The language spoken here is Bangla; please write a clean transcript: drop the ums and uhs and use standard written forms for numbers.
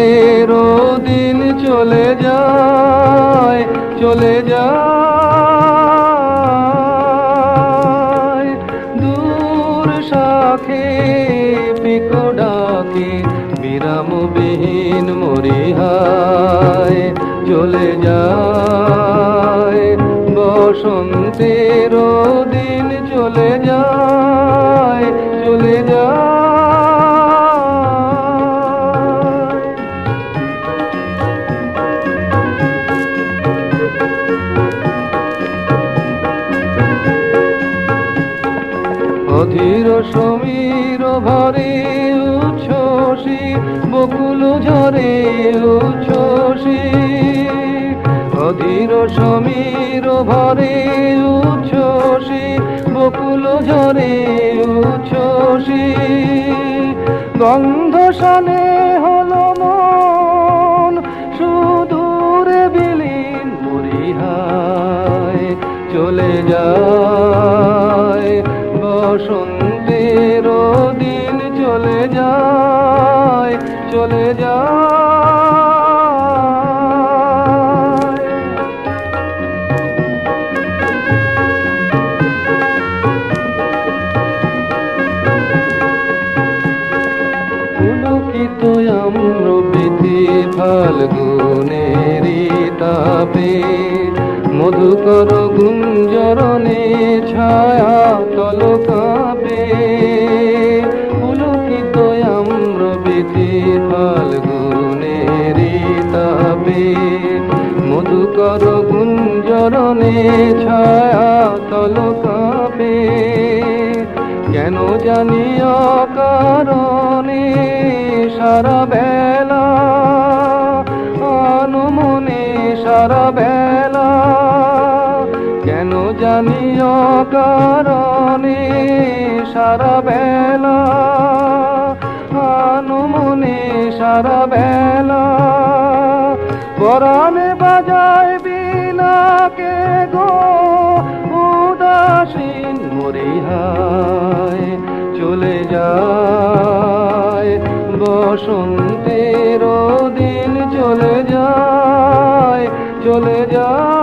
বসন্তের দিন চলে যায়, চলে যায়। দূর শাখে পিকো ডাকে বিরামবিহীন মরিহায় চলে যায়। বসন্তের দিন চলে যায়, চলে যায়। অধীর সমীর ভরে উচ্ছ্বসী বকুল ঝরে উচ্ছ্বসী। অধীর সমীর ভরে উচ্ছ্বসী বকুল ঝরে উচ্ছ্বসী। গন্ধ শানে হলো মন সুদূরে বিলীন মরিহায় চলে যায়। বসন্তের দিন চলে যায়, চলে যায়। পুলকিত আম্র বৃতি ফাল্গুনেরি তাপে মধুকর গুঞ্জরণে ছায়া তল কাঁপে। পুলকিত আম্র বৃতি ফাল্গুনেরি তাপে মধুকর গুঞ্জরণে ছায়া তল কাঁপে। কেন জানি অকারণে সারা বেলা আনমনে সারা বেলা। কেন জানি অকারণে সারা বেলা আনমনে সারা বেলা। পরাণে বাজায় বিনাকে গো উদাসীন মরিহায় চলে যায়। বসন্তের দিন চলে যায়, চলে যায়।